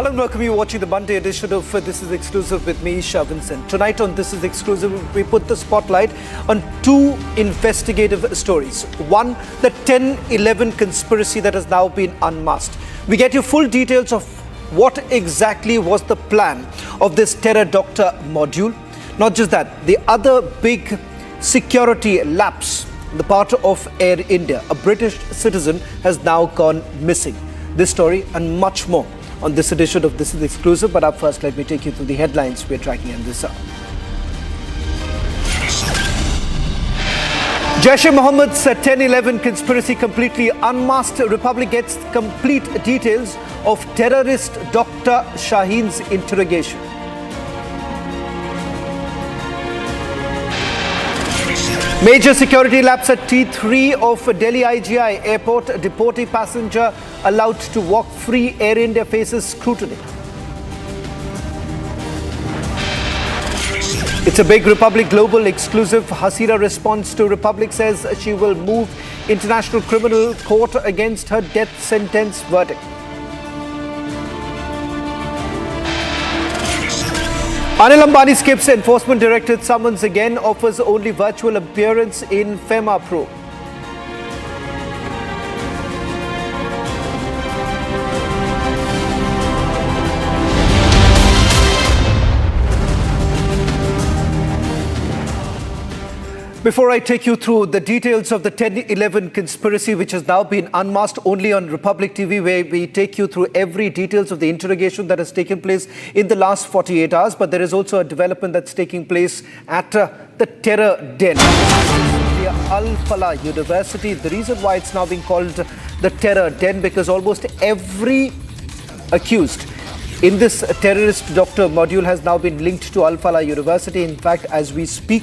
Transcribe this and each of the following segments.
Hello and welcome. You're watching the Monday edition of This Is Exclusive with me, Shaheen. Tonight on This Is Exclusive, we put the spotlight on two investigative stories. One, the 10/11 conspiracy that has now been unmasked. We get you full details of what exactly was the plan of this terror doctor module. Not just that, the other big security lapse on the part of Air India. A British citizen has now gone missing. This story and much more on this edition of This Is Exclusive. But up first, let me take you through the headlines we're tracking in this hour. Jaish-e-Mohammed's 10/11 conspiracy completely unmasked. Republic gets complete details of terrorist Dr. Shaheen's interrogation. Major security lapse at T3 of Delhi IGI airport. Deportee passenger allowed to walk free. Air India faces scrutiny. It's a big Republic Global exclusive. Hasina responds to Republic, says she will move International Criminal Court against her death sentence verdict. Anil Ambani skips Enforcement Directorate summons again, offers only virtual appearance in FEMA probe. Before I take you through the details of the 10/11 conspiracy, which has now been unmasked only on Republic TV, where we take you through every details of the interrogation that has taken place in the last 48 hours. But there is also a development that's taking place at the terror den. The Al-Falah University. The reason why it's now being called the terror den, because almost every accused in this terrorist doctor module has now been linked to Al-Falah University. In fact, as we speak,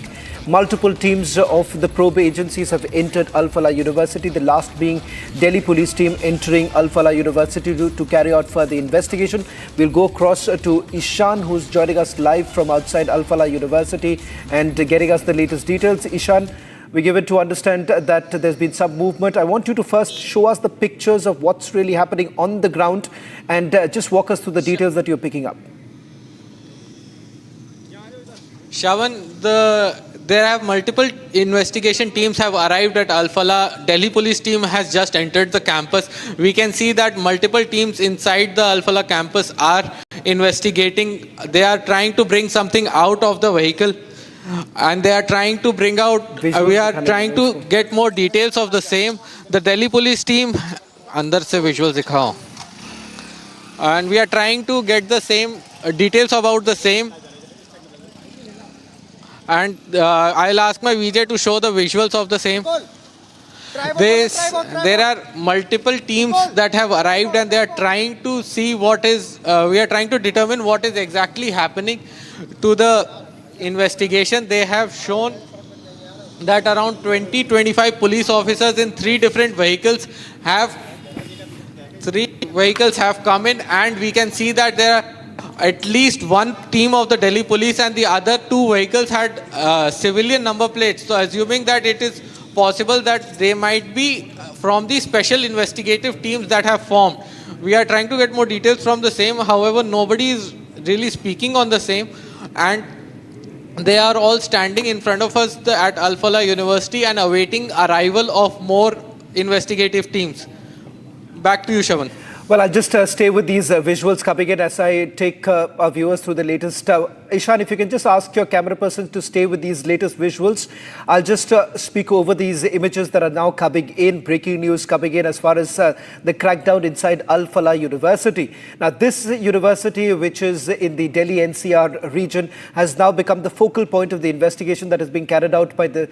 multiple teams of the probe agencies have entered Al-Falah University, the last being Delhi police team entering Al-Falah University to carry out further investigation. We'll go across to Ishan, who's joining us live from outside Al-Falah University and getting us the latest details. Ishan, we're given to understand that there's been some movement. I want you to first show us the pictures of what's really happening on the ground and just walk us through the details that you're picking up. Shravan, there have multiple investigation teams have arrived at Al-Falah. Delhi police team has just entered the campus. We can see that multiple teams inside the Al-Falah campus are investigating. They are trying to bring something out of the vehicle. And they are trying to bring out, we are trying to get more details of the same. The Delhi police team, andar se visuals dikhao. And we are trying to get the same details about the same. And I'll ask my VJ to show the visuals of the same. There are multiple teams that have arrived and they are trying to see what is, we are trying to determine what is exactly happening to the investigation. They have shown that around 20-25 police officers in three different vehicles have come in, and we can see that there are at least one team of the Delhi police and the other two vehicles had civilian number plates. So assuming that it is possible that they might be from the special investigative teams that have formed. We are trying to get more details from the same. However, nobody is really speaking on the same, and they are all standing in front of us at Al-Falah University and awaiting arrival of more investigative teams. Back to you, Shravan. Well, I'll just stay with these visuals coming in as I take our viewers through the latest. Ishan, if you can just ask your camera person to stay with these latest visuals. I'll just speak over these images that are now coming in, breaking news coming in as far as the crackdown inside Al-Falah University. Now, this university, which is in the Delhi NCR region, has now become the focal point of the investigation that is being carried out by the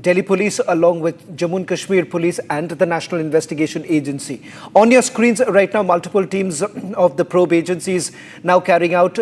Delhi police along with Jammu and Kashmir police and the National Investigation Agency. On your screens right now, multiple teams of the probe agencies now carrying out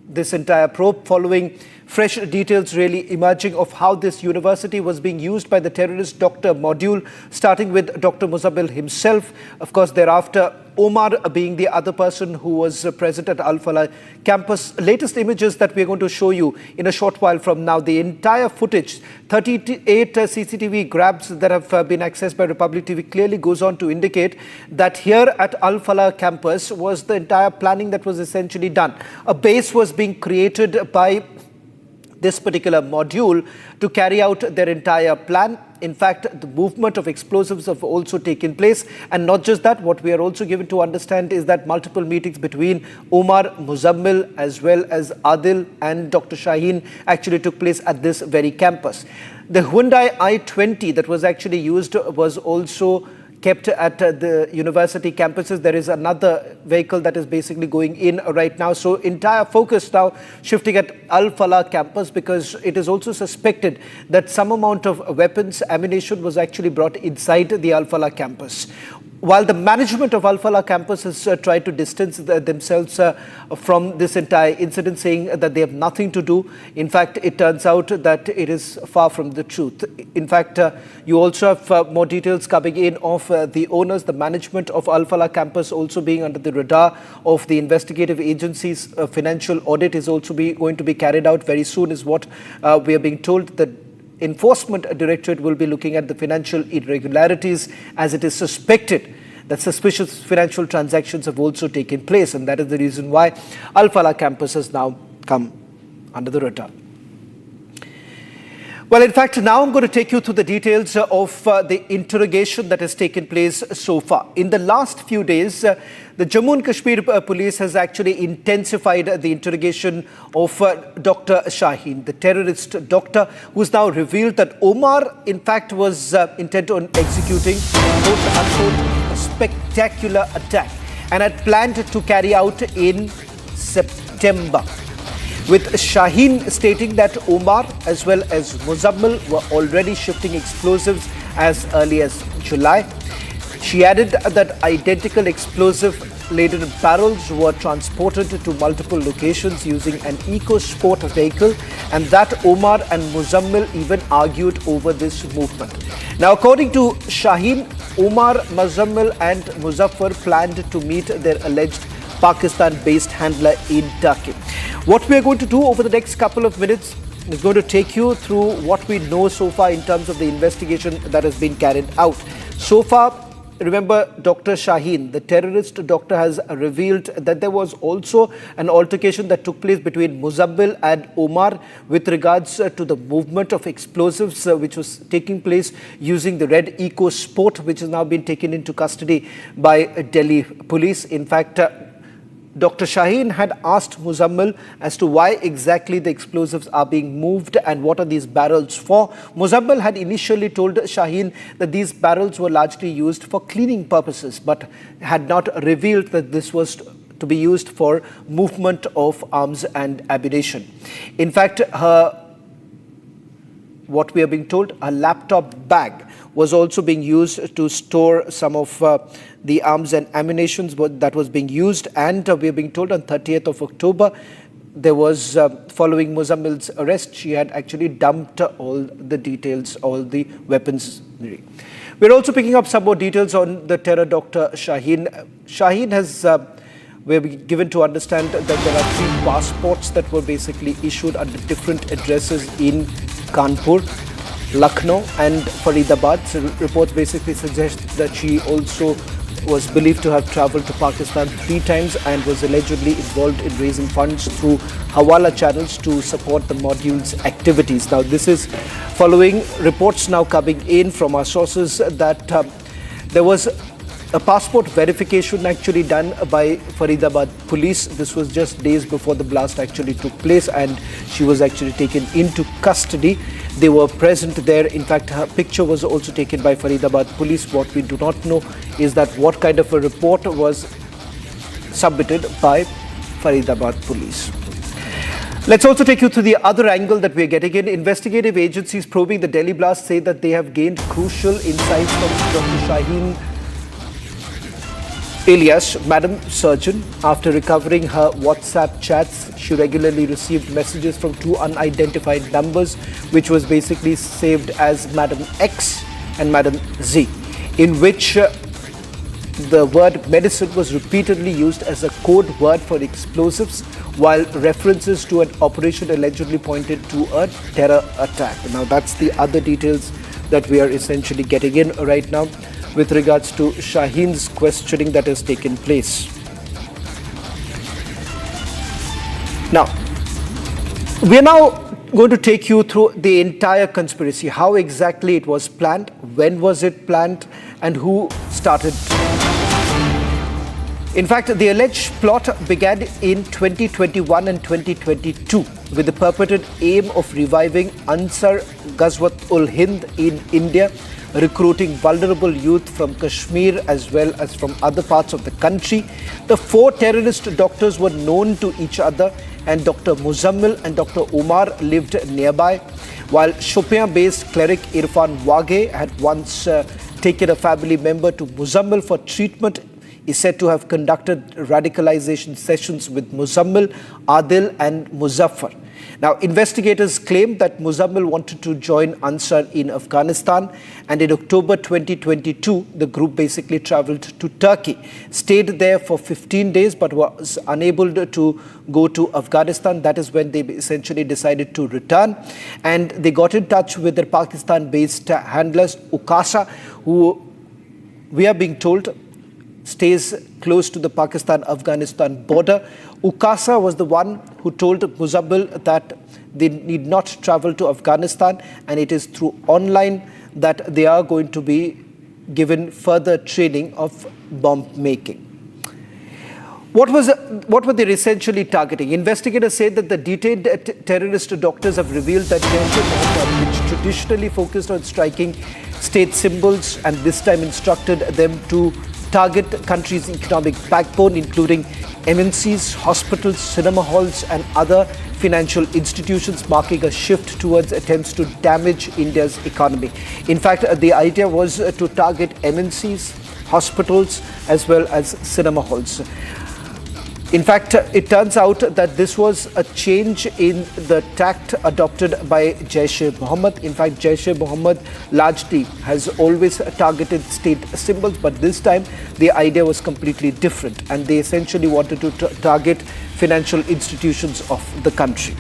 this entire probe following fresh details really emerging of how this university was being used by the terrorist doctor module, starting with Dr. Muzammil himself. Of course, thereafter, Omar being the other person who was present at Al-Falah campus. Latest images that we're going to show you in a short while from now. The entire footage, 38 CCTV grabs that have been accessed by Republic TV clearly goes on to indicate that here at Al-Falah campus was the entire planning that was essentially done. A base was being created by this particular module to carry out their entire plan. In fact, the movement of explosives have also taken place. And not just that, what we are also given to understand is that multiple meetings between Omar, Muzammil, as well as Adil and Dr. Shaheen actually took place at this very campus. The Hyundai i20 that was actually used was also kept at the university campuses. There is another vehicle that is basically going in right now. So entire focus now shifting at Al-Falah campus, because it is also suspected that some amount of weapons, ammunition was actually brought inside the Al-Falah campus. While the management of Al-Falah campus has tried to distance themselves from this entire incident, saying that they have nothing to do. In fact, it turns out that it is far from the truth. In fact, you also have more details coming in of the owners, the management of Al-Falah campus also being under the radar of the investigative agencies. Financial audit is also going to be carried out very soon, is what we are being told. The Enforcement Directorate will be looking at the financial irregularities, as it is suspected that suspicious financial transactions have also taken place, and that is the reason why Al-Falah campus has now come under the radar. Well, in fact, now I'm going to take you through the details of the interrogation that has taken place so far. In the last few days, the Jammu and Kashmir police has actually intensified the interrogation of Dr. Shaheen, the terrorist doctor, who's now revealed that Omar, in fact, was intent on executing a spectacular attack and had planned to carry out in September, with Shaheen stating that Omar as well as Muzammil were already shifting explosives as early as July. She added that identical explosive-laden barrels were transported to multiple locations using an eco-sport vehicle, and that Omar and Muzammil even argued over this movement. Now, according to Shaheen, Omar, Muzammil and Muzaffar planned to meet their alleged Pakistan-based handler in Turkey. What we are going to do over the next couple of minutes is going to take you through what we know so far in terms of the investigation that has been carried out. So far, remember, Dr. Shaheen, the terrorist doctor, has revealed that there was also an altercation that took place between Muzammil and Omar with regards to the movement of explosives, which was taking place using the red Eco Sport, which has now been taken into custody by Delhi police. In fact, Dr. Shaheen had asked Muzammil as to why exactly the explosives are being moved and what are these barrels for. Muzammil had initially told Shaheen that these barrels were largely used for cleaning purposes, but had not revealed that this was to be used for movement of arms and ammunition. In fact, what we are being told, a laptop bag was also being used to store some of the arms and ammunition that was being used. And we are being told on 30th of October, there was, following Muzammil's arrest, she had actually dumped all the details, all the weapons. We're also picking up some more details on the terror Dr. Shaheen. Shaheen has, we're given to understand that there are 3 passports that were basically issued under different addresses in Kanpur, Lucknow and Faridabad. So reports basically suggest that she also was believed to have travelled to Pakistan 3 times and was allegedly involved in raising funds through Hawala channels to support the module's activities. Now, this is following reports now coming in from our sources that there was a passport verification actually done by Faridabad police. This was just days before the blast actually took place, and she was actually taken into custody. They were present there. In fact, her picture was also taken by Faridabad police. What we do not know is that what kind of a report was submitted by Faridabad police. Let's also take you to the other angle that we're getting in. Investigative agencies probing the Delhi blast say that they have gained crucial insights from Dr. Shaheen Alias, Madam Surgeon, after recovering her WhatsApp chats, she regularly received messages from two unidentified numbers, which was basically saved as Madam X and Madam Z, in which the word medicine was repeatedly used as a code word for explosives, while references to an operation allegedly pointed to a terror attack. Now, that's the other details that we are essentially getting in right now with regards to Shaheen's questioning that has taken place. Now, we are now going to take you through the entire conspiracy, how exactly it was planned, when was it planned, and who started. In fact, the alleged plot began in 2021 and 2022 with the purported aim of reviving Ansar Ghazwat-ul-Hind in India, recruiting vulnerable youth from Kashmir as well as from other parts of the country. The four terrorist doctors were known to each other, and Dr. Muzammil and Dr. Umar lived nearby, while Shopian-based cleric Irfan Wage had once taken a family member to Muzammil for treatment. Is said to have conducted radicalization sessions with Muzammil, Adil and Muzaffar. Now, investigators claim that Muzammil wanted to join Ansar in Afghanistan, and in October 2022, the group basically traveled to Turkey, stayed there for 15 days but was unable to go to Afghanistan. That is when they essentially decided to return, and they got in touch with their Pakistan-based handlers, Ukasa, who we are being told stays close to the Pakistan-Afghanistan border. Ukasa was the one who told Muzammil that they need not travel to Afghanistan, and it is through online that they are going to be given further training of bomb making. What were they essentially targeting? Investigators say that the detained terrorist doctors have revealed that Jaish-e-Mohammed, which traditionally focused on striking state symbols, and this time instructed them to target the country's economic backbone, including MNCs, hospitals, cinema halls and other financial institutions, marking a shift towards attempts to damage India's economy. In fact, the idea was to target MNCs, hospitals as well as cinema halls. In fact, it turns out that this was a change in the tact adopted by Jaish-e-Mohammed. In fact, Jaish-e-Mohammed largely has always targeted state symbols, but this time the idea was completely different, and they essentially wanted to target financial institutions of the country.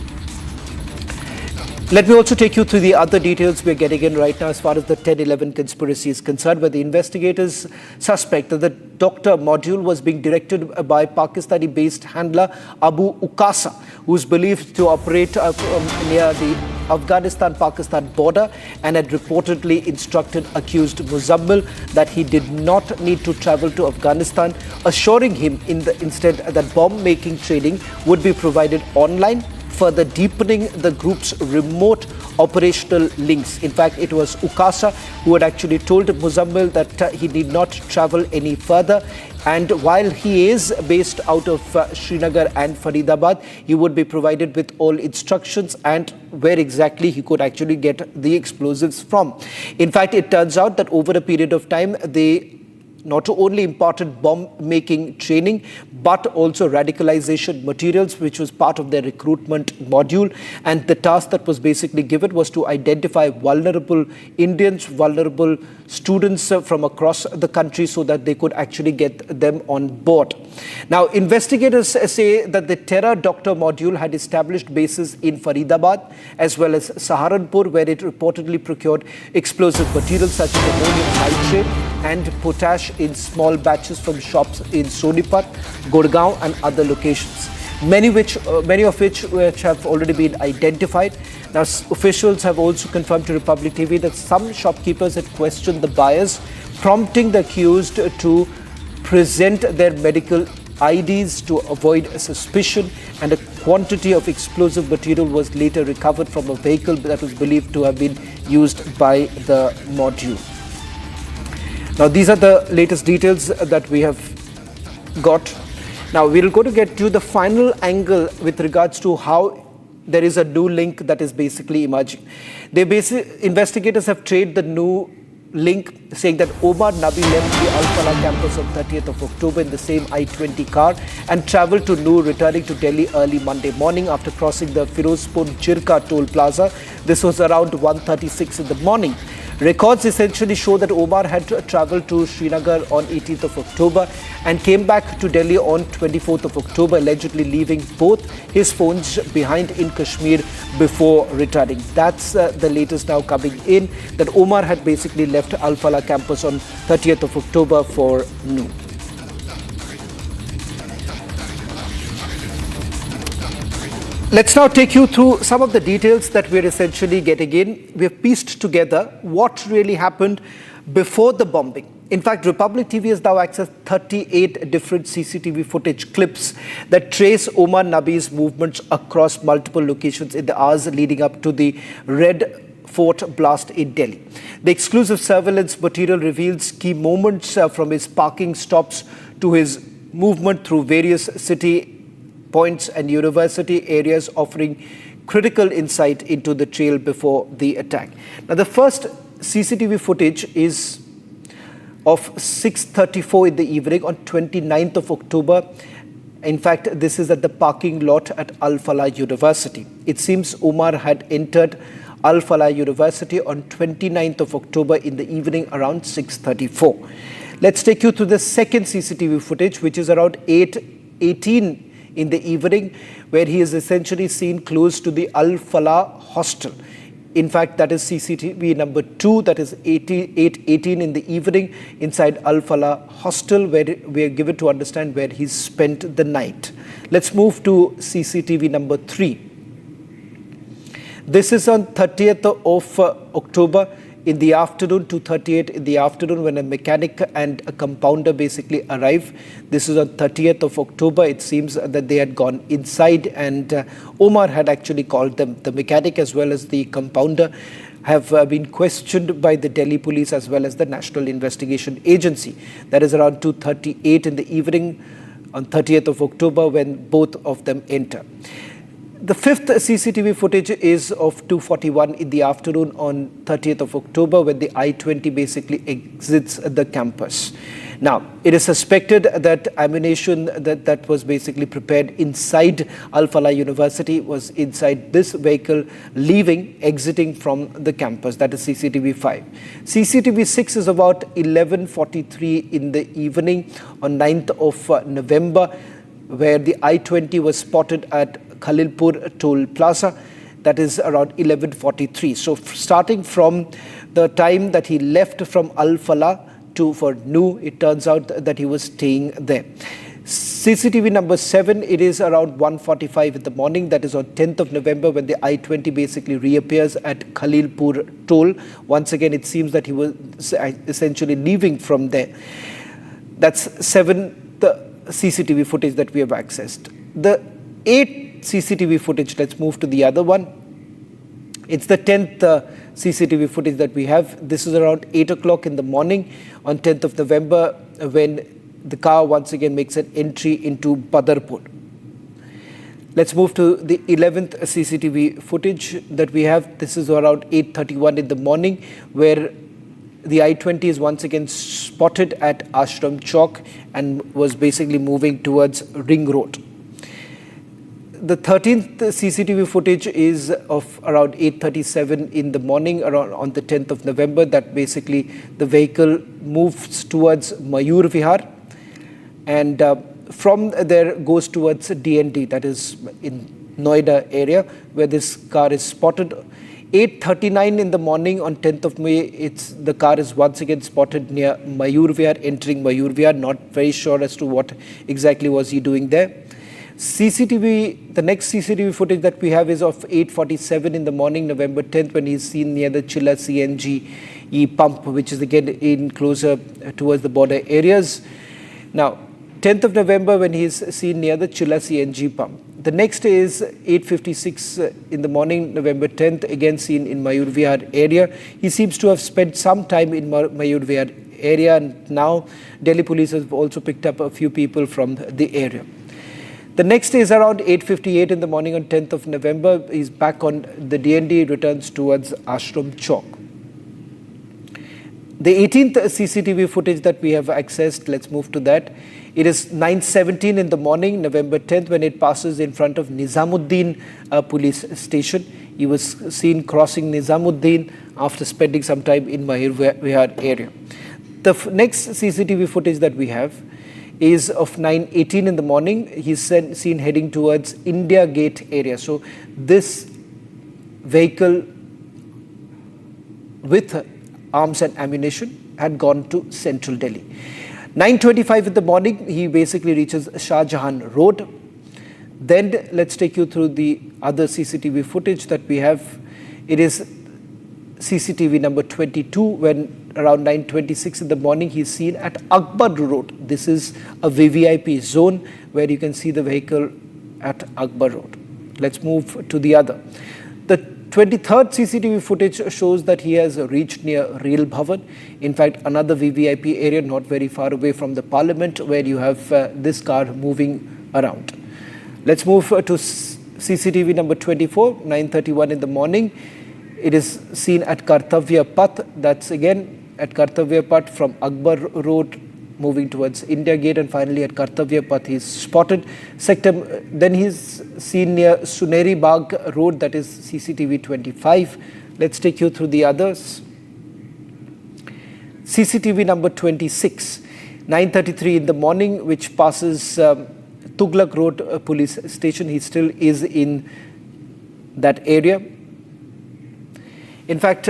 Let me also take you through the other details we're getting in right now as far as the 10/11 conspiracy is concerned, where the investigators suspect that the doctor module was being directed by Pakistani-based handler Abu Ukasa, who is believed to operate near the Afghanistan-Pakistan border, and had reportedly instructed accused Muzammil that he did not need to travel to Afghanistan, assuring him instead that bomb-making training would be provided online, further deepening the group's remote operational links. In fact, it was Ukasa who had actually told Muzammil that he need not travel any further. And while he is based out of Srinagar and Faridabad, he would be provided with all instructions and where exactly he could actually get the explosives from. In fact, it turns out that over a period of time, they not only imparted bomb-making training, but also radicalization materials, which was part of their recruitment module. And the task that was basically given was to identify vulnerable Indians, vulnerable students from across the country, so that they could actually get them on board. Now, investigators say that the terror doctor module had established bases in Faridabad as well as Saharanpur, where it reportedly procured explosive materials such as ammonium nitrate and potash in small batches from shops in Sonipat, Gurgaon and other locations, many of which have already been identified. Now, officials have also confirmed to Republic TV that some shopkeepers had questioned the buyers, prompting the accused to present their medical IDs to avoid suspicion, and a quantity of explosive material was later recovered from a vehicle that was believed to have been used by the module. Now, these are the latest details that we have got. Now, we're going to get to the final angle with regards to how there is a new link that is basically emerging. Investigators have traced the new link saying that Omar Nabi left the Al Falah campus on 30th of October in the same I-20 car and travelled to Noor, returning to Delhi early Monday morning after crossing the Firozpur Jirka toll plaza. This was around 1:36 in the morning. Records essentially show that Omar had travelled to Srinagar on 18th of October and came back to Delhi on 24th of October, allegedly leaving both his phones behind in Kashmir before returning. That's the latest now coming in, that Omar had basically left Al Falah campus on 30th of October for noon. Let's now take you through some of the details that we're essentially getting in. We've pieced together what really happened before the bombing. In fact, Republic TV has now accessed 38 different CCTV footage clips that trace Omar Nabi's movements across multiple locations in the hours leading up to the Red Fort blast in Delhi. The exclusive surveillance material reveals key moments from his parking stops to his movement through various city points and university areas, offering critical insight into the trail before the attack. Now, the first CCTV footage is of 6:34 in the evening on 29th of October. In fact, this is at the parking lot at Al Falah University. It seems Omar had entered Al Falah University on 29th of October in the evening around 6:34. Let's take you to the second CCTV footage, which is around 8:18 in the evening, where he is essentially seen close to the Al Falah hostel. In fact, that is CCTV number 2, that is 8:18 in the evening inside Al Falah hostel, where we are given to understand where he spent the night. Let's move to CCTV number 3. This is on 30th of October in the afternoon, 2:38 in the afternoon, when a mechanic and a compounder basically arrive. This is on 30th of October. It seems that they had gone inside and Omar had actually called them. The mechanic as well as the compounder have been questioned by the Delhi police as well as the National Investigation Agency. That is around 2:38 in the evening on 30th of October when both of them enter. The fifth CCTV footage is of 2:41 in the afternoon on 30th of October when the I-20 basically exits the campus. Now, it is suspected that ammunition that was basically prepared inside Al Falah University was inside this vehicle, exiting from the campus. That is CCTV 5. CCTV 6 is about 11:43 in the evening on 9th of November, where the I-20 was spotted at Khalilpur toll plaza. That is around 11:43. So starting from the time that he left from Al Falah for Noor, it turns out that he was staying there. CCTV number 7, it is around 1:45 in the morning. That is on 10th of November when the I-20 basically reappears at Khalilpur toll. Once again, it seems that he was essentially leaving from there. That's 7th CCTV footage that we have accessed. The 8th CCTV footage, let's move to the other one. It's the 10th CCTV footage that we have. This is around 8 o'clock in the morning on 10th of November when the car once again makes an entry into Badarpur. Let's move to the 11th CCTV footage that we have. This is around 8:31 in the morning where the I-20 is once again spotted at Ashram Chowk and was basically moving towards Ring Road. The 13th CCTV footage is of around 8:37 in the morning on the 10th of November, that basically the vehicle moves towards Mayur Vihar and from there goes towards DND, that is in Noida area, where this car is spotted. 8:39 in the morning on 10th of May, the car is once again spotted near Mayur Vihar, entering Mayur Vihar. Not very sure as to what exactly was he doing there. The next CCTV footage that we have is of 8:47 in the morning, November 10th, when he's seen near the Chilla CNG pump, which is again in closer towards the border areas. Now, 10th of November when he's seen near the Chilla CNG pump. The next is 8:56 in the morning, November 10th, again seen in Mayur Vihar area. He seems to have spent some time in Mayur Vihar area, and now Delhi police have also picked up a few people from the area. The next is around 8:58 in the morning on 10th of November. He's back on the DND, returns towards Ashram Chowk. The 18th CCTV footage that we have accessed, let's move to that. It is 9:17 in the morning, November 10th, when it passes in front of Nizamuddin police station. He was seen crossing Nizamuddin after spending some time in Mahir Vihar area. The next CCTV footage that we have is of 9:18 in the morning. He's seen heading towards India Gate area. So this vehicle with arms and ammunition had gone to central Delhi. 9:25 in the morning, he basically reaches Shah Jahan Road. Then let's take you through the other CCTV footage that we have. It is CCTV number 22 when around 9:26 in the morning he's seen at Akbar Road. This is a VVIP zone where you can see the vehicle at Akbar Road. Let's move to the other. The 23rd CCTV footage shows that he has reached near Rail Bhavan. In fact, another VVIP area not very far away from the parliament where you have this car moving around. Let's move to CCTV number 24, 9:31 in the morning. It is seen at Kartavya Path. That's again at Kartavya Path from Akbar Road moving towards India Gate, and finally at Kartavya Path he's spotted. Then he's seen near Suneri Bagh Road, that is CCTV 25. Let's take you through the others. CCTV number 26, 9:33 in the morning, which passes Tughlaq Road police station. He still is in that area. In fact,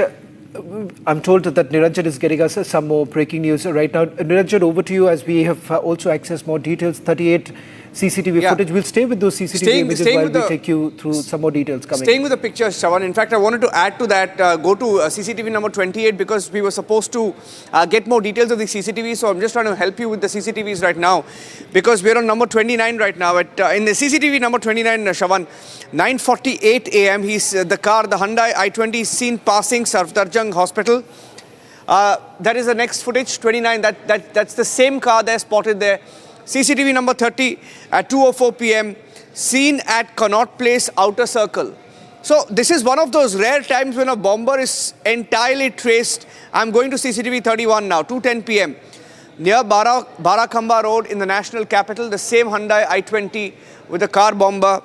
I'm told that Niranjan is getting us some more breaking news right now. Niranjan, over to you as we have also accessed more details. 38 CCTV footage. We'll stay with those CCTV images while we take you through some more details coming. Staying with the pictures, Shaheen. In fact, I wanted to add to that, go to CCTV number 28 because we were supposed to get more details of the CCTV. So I'm just trying to help you with the CCTVs right now because we're on number 29 right now. In the CCTV number 29, Shaheen, 9:48 a.m. The car, the Hyundai i20 is seen passing Safdarjung Hospital. That is the next footage, 29. That's the same car there spotted there. CCTV number 30 at 2:04 p.m. seen at Connaught Place Outer Circle. So this is one of those rare times when a bomber is entirely traced. I'm going to CCTV 31 now, 2:10 p.m. near Barakhamba Road in the national capital, the same Hyundai i20 with a car bomber.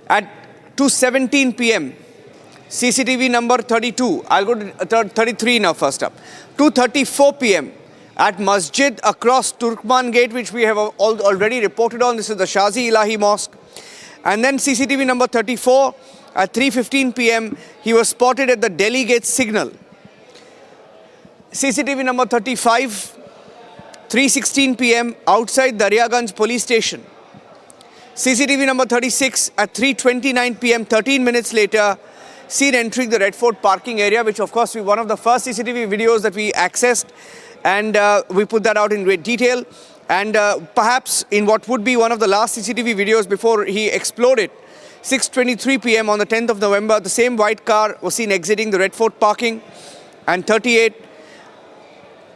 At 2:17 p.m. CCTV number 32. I'll go to 33 now first up. 2:34 p.m. at Masjid across Turkman Gate, which we have already reported on. This is the Shazi Ilahi Mosque. And then CCTV number 34 at 3:15 p.m. he was spotted at the Delhi Gate signal. CCTV number 35, 3:16 p.m. outside Daryaganj police station. CCTV number 36 at 3:29 p.m. 13 minutes later, seen entering the Red Fort parking area, which of course was one of the first CCTV videos that we accessed. And we put that out in great detail. And perhaps in what would be one of the last CCTV videos before he exploded, 6:23 p.m. on the 10th of November, the same white car was seen exiting the Red Fort parking. And 38,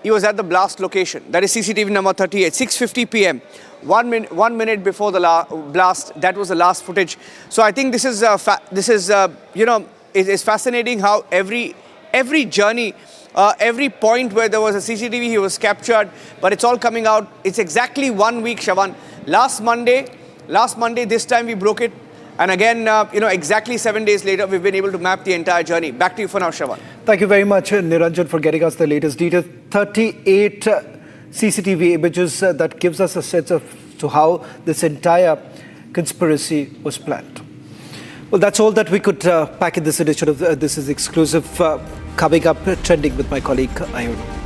he was at the blast location. That is CCTV number 38, 6:50 p.m. 1 minute before the blast. That was the last footage. So I think this is it is fascinating how every journey. Every point where there was a CCTV, he was captured, but it's all coming out. It's exactly 1 week, Shaheen. Last Monday, this time we broke it. And again, exactly 7 days later, we've been able to map the entire journey. Back to you for now, Shaheen. Thank you very much, Niranjan, for getting us the latest details. 38 CCTV images that gives us a sense of to how this entire conspiracy was planned. Well, that's all that we could pack in this edition of This Is Exclusive. Coming up, trending with my colleague, Arnab.